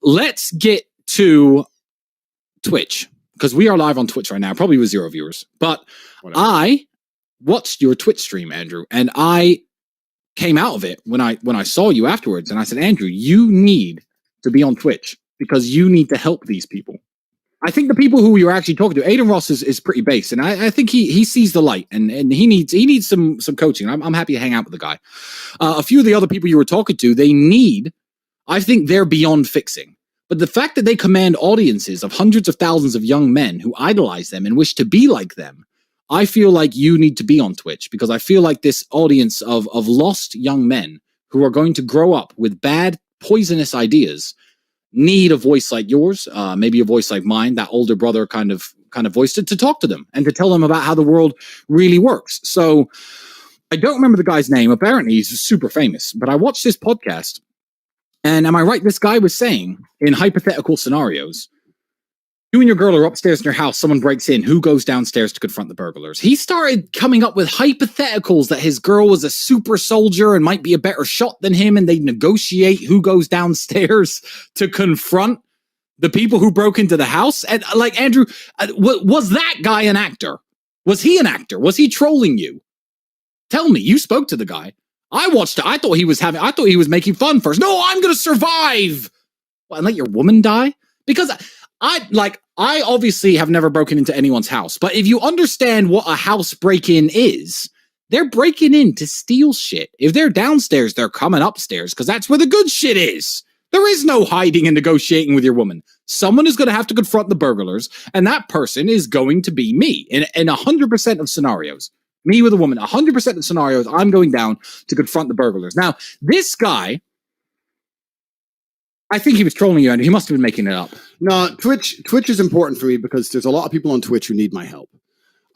let's get to Twitch, because we are live on Twitch right now, probably with 0 viewers. But whatever. I watched your Twitch stream, Andrew, and I came out of it when I saw you afterwards, and I said, Andrew, you need to be on Twitch because you need to help these people. I think the people who you're actually talking to, Aiden Ross is pretty base, and I think he sees the light, and he needs some coaching. I'm happy to hang out with the guy. A few of the other people you were talking to, I think they're beyond fixing. But the fact that they command audiences of hundreds of thousands of young men who idolize them and wish to be like them, I feel like you need to be on Twitch, because I feel like this audience of lost young men who are going to grow up with bad, poisonous ideas need a voice like yours, maybe a voice like mine, that older brother kind of voice to talk to them and to tell them about how the world really works. So I don't remember the guy's name. Apparently he's super famous, but I watched this podcast, and am I right? This guy was saying in hypothetical scenarios, you and your girl are upstairs in your house, someone breaks in, who goes downstairs to confront the burglars? He started coming up with hypotheticals that his girl was a super soldier and might be a better shot than him, and they negotiate who goes downstairs to confront the people who broke into the house. And like, Andrew, was that guy an actor? Was he an actor? Was he trolling you? Tell me, you spoke to the guy. I watched it. I thought he was making fun first. No, I'm going to survive. What, and let your woman die? Because I obviously have never broken into anyone's house, but if you understand what a house break-in is, they're breaking in to steal shit. If they're downstairs, they're coming upstairs, because that's where the good shit is. There is no hiding and negotiating with your woman. Someone is going to have to confront the burglars, and that person is going to be me in 100% of scenarios. Me with a woman, 100% of scenarios, I'm going down to confront the burglars. Now, this guy, I think he was trolling you, and he must have been making it up. No, Twitch is important for me because there's a lot of people on Twitch who need my help.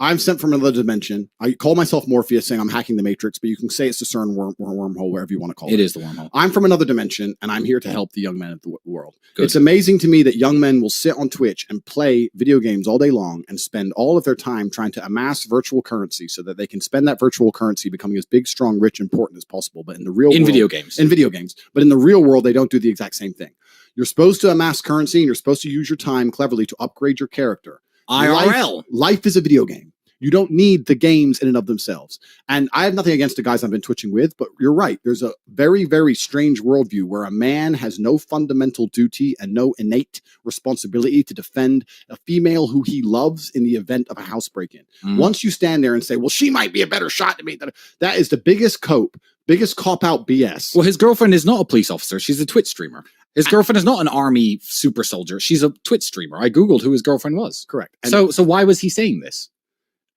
I'm sent from another dimension. I call myself Morpheus, saying I'm hacking the Matrix, but you can say it's a CERN wormhole, wherever you want to call it. It is the wormhole. I'm from another dimension, and I'm here to help the young men of the world. Good. It's amazing to me that young men will sit on Twitch and play video games all day long and spend all of their time trying to amass virtual currency so that they can spend that virtual currency becoming as big, strong, rich, important as possible. But in the real world, video games. In video games. But in the real world, they don't do the exact same thing. You're supposed to amass currency, and you're supposed to use your time cleverly to upgrade your character. IRL. Life is a video game. You don't need the games in and of themselves. And I have nothing against the guys I've been twitching with, but you're right. There's a very, very strange worldview where a man has no fundamental duty and no innate responsibility to defend a female who he loves in the event of a house break-in. Once you stand there and say, well, she might be a better shot than me, that is the biggest cop-out BS. Well, his girlfriend is not a police officer. She's a Twitch streamer. His girlfriend is not an army super soldier. She's a Twitch streamer. I Googled who his girlfriend was. Correct. And so why was he saying this?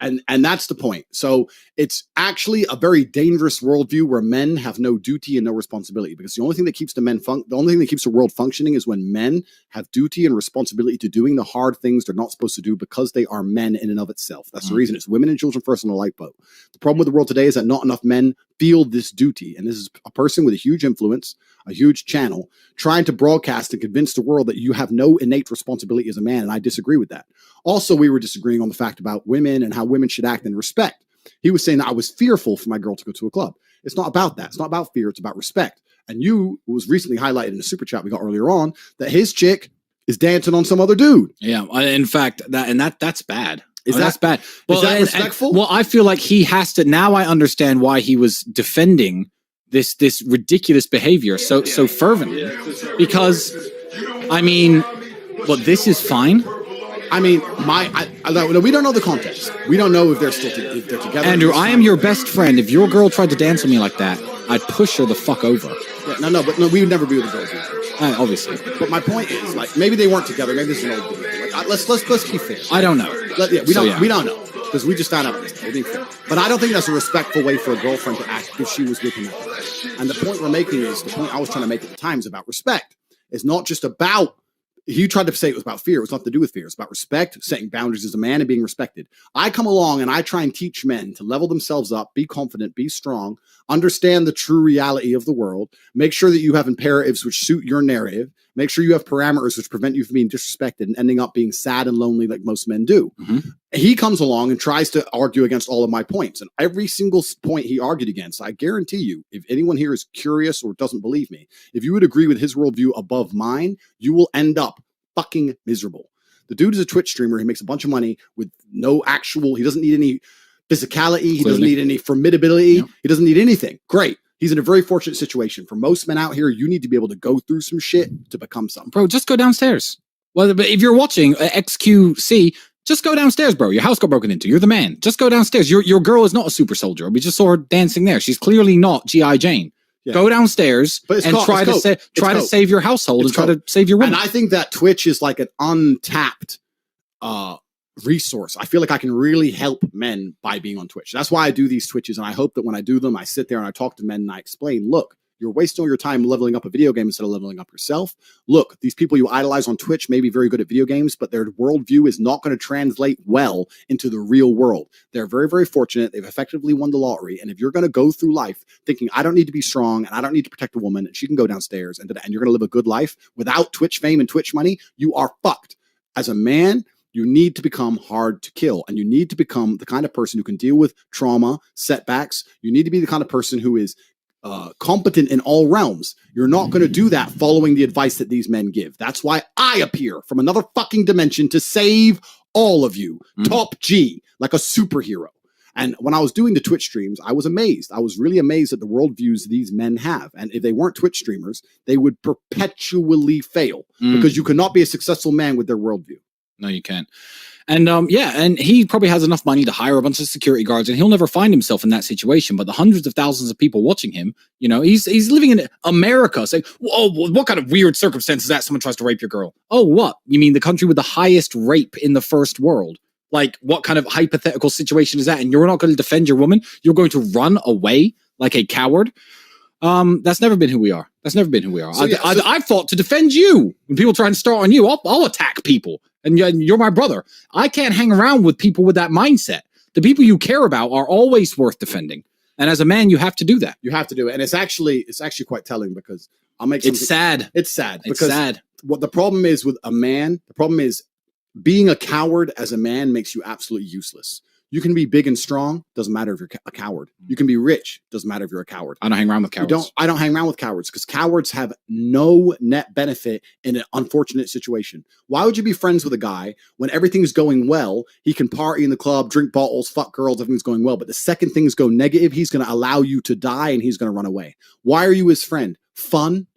And that's the point. So it's actually a very dangerous worldview where men have no duty and no responsibility, because the only thing that keeps the only thing that keeps the world functioning is when men have duty and responsibility to doing the hard things they're not supposed to do because they are men in and of itself. That's the reason it's women and children first on the lifeboat. The problem with the world today is that not enough men feel this duty. And this is a person with a huge influence, a huge channel, trying to broadcast and convince the world that you have no innate responsibility as a man. And I disagree with that. Also, we were disagreeing on the fact about women and how women should act in respect. He was saying that I was fearful for my girl to go to a club. It's not about that. It's not about fear. It's about respect. And you was recently highlighted in the super chat we got earlier on that his chick is dancing on some other dude. Yeah. In fact, that's bad. That's bad. Well, is that respectful? Well, I feel like he has to. Now I understand why he was defending this ridiculous behavior so fervently. Because, I mean, well, this is fine. I mean, we don't know the context. We don't know if they're if they're together. Andrew, I am your best friend. If your girl tried to dance with me like that, I'd push her the fuck over. Yeah, but we would never be with the girls either. Obviously. But my point is, like, maybe they weren't together. Maybe this is an old video. Like, let's be fair. I don't know. We don't know because we just found out this. We're being fair. But I don't think that's a respectful way for a girlfriend to act if she was with him. And the point we're making is the point I was trying to make at the time is about respect. It's not just about. He tried to say it was about fear. It was nothing to do with fear. It's about respect, setting boundaries as a man and being respected. I come along and I try and teach men to level themselves up, be confident, be strong, understand the true reality of the world, make sure that you have imperatives which suit your narrative, Make sure you have parameters which prevent you from being disrespected and ending up being sad and lonely like most men do. He comes along and tries to argue against all of my points. And every single point he argued against, I guarantee you, if anyone here is curious or doesn't believe me, if you would agree with his worldview above mine, you will end up fucking miserable. The dude is a Twitch streamer. He makes a bunch of money with no actual, he doesn't need any physicality. He doesn't need any formidability. Yep. He doesn't need anything. Great. He's in a very fortunate situation. For most men out here, you need to be able to go through some shit to become something. Bro, just go downstairs. Well, but if you're watching XQC, just go downstairs, bro. Your house got broken into. You're the man. Just go downstairs. Your girl is not a super soldier. We just saw her dancing there. She's clearly not G.I. Jane. Yeah. Go downstairs and try to save your household and try to save your woman. And I think that Twitch is like an untapped resource. I feel like I can really help men by being on Twitch. That's why I do these Twitches, and I hope that when I do them, I sit there and I talk to men and I explain, look, you're wasting all your time leveling up a video game instead of leveling up yourself. Look, these people you idolize on Twitch may be very good at video games, but their worldview is not going to translate well into the real world. They're very, very fortunate. They've effectively won the lottery. And if you're going to go through life thinking, I don't need to be strong and I don't need to protect a woman and she can go downstairs and you're going to live a good life without Twitch fame and Twitch money, you are fucked. As a man, you need to become hard to kill, and you need to become the kind of person who can deal with trauma, setbacks. You need to be the kind of person who is competent in all realms. You're not going to do that following the advice that these men give. That's why I appear from another fucking dimension to save all of you. Top G, like a superhero. And when I was doing the Twitch streams, I was amazed. I was really amazed at the worldviews these men have. And if they weren't Twitch streamers, they would perpetually fail because you cannot be a successful man with their worldview. No, you can't. And and he probably has enough money to hire a bunch of security guards, and he'll never find himself in that situation. But the hundreds of thousands of people watching him, you know, he's living in America. Saying, "Oh, what kind of weird circumstance is that? Someone tries to rape your girl." Oh, what? You mean the country with the highest rape in the first world? Like, what kind of hypothetical situation is that? And you're not going to defend your woman? You're going to run away like a coward? That's never been who we are. That's never been who we are. So, I've fought to defend you. When people try to start on you, I'll attack people. And you're my brother. I can't hang around with people with that mindset. The people you care about are always worth defending. And as a man, you have to do that. You have to do it. And it's actually quite telling because I'll make it's sad. It's sad. It's sad. What the problem is with a man, the problem is being a coward as a man makes you absolutely useless. You can be big and strong. Doesn't matter if you're a coward. You can be rich. Doesn't matter if you're a coward. I don't hang around with cowards. I don't hang around with cowards because cowards have no net benefit in an unfortunate situation. Why would you be friends with a guy when everything's going well? He can party in the club, drink bottles, fuck girls, everything's going well. But the second things go negative, he's going to allow you to die and he's going to run away. Why are you his friend? Fun.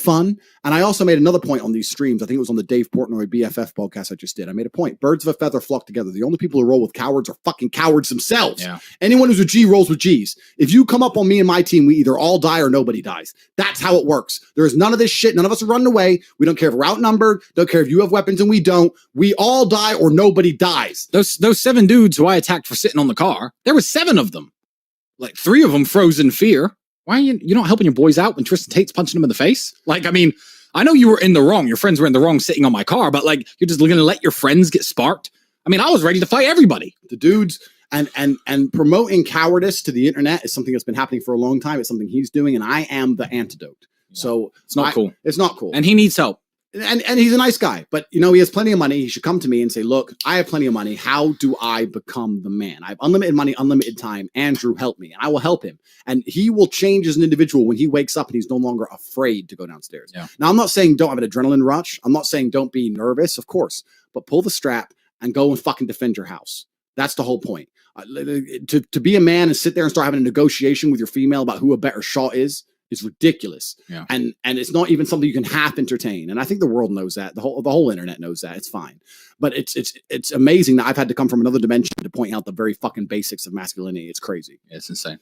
And I also made another point on these streams. I think it was on the Dave Portnoy BFF podcast I just did. I made a point. Birds of a feather flock together. The only people who roll with cowards are fucking cowards themselves. Yeah. Anyone who's a G rolls with Gs. If you come up on me and my team, we either all die or nobody dies. That's how it works. There is none of this shit. None of us are running away. We don't care if we're outnumbered. Don't care if you have weapons and we don't. We all die or nobody dies. Those 7 dudes who I attacked for sitting on the car, there were 7 of them. Like 3 of them froze in fear. Why are you not helping your boys out when Tristan Tate's punching them in the face? Like, I mean, I know you were in the wrong. Your friends were in the wrong sitting on my car, but like, you're just going to let your friends get sparked? I mean, I was ready to fight everybody. The dudes and promoting cowardice to the internet is something that's been happening for a long time. It's something he's doing, and I am the antidote. Yeah. So it's not cool. It's not cool. And he needs help. And he's a nice guy, but you know, he has plenty of money. He should come to me and say, look, I have plenty of money. How do I become the man? I have unlimited money, unlimited time. Andrew, help me. And I will help him. And he will change as an individual when he wakes up and he's no longer afraid to go downstairs. Yeah. Now, I'm not saying don't have an adrenaline rush. I'm not saying don't be nervous, of course, but pull the strap and go and fucking defend your house. That's the whole point. To be a man and sit there and start having a negotiation with your female about who a better shot is ridiculous. Yeah. And it's not even something you can half entertain. And I think the world knows that. The whole internet knows that. It's fine. But it's amazing that I've had to come from another dimension to point out the very fucking basics of masculinity. It's crazy. It's insane.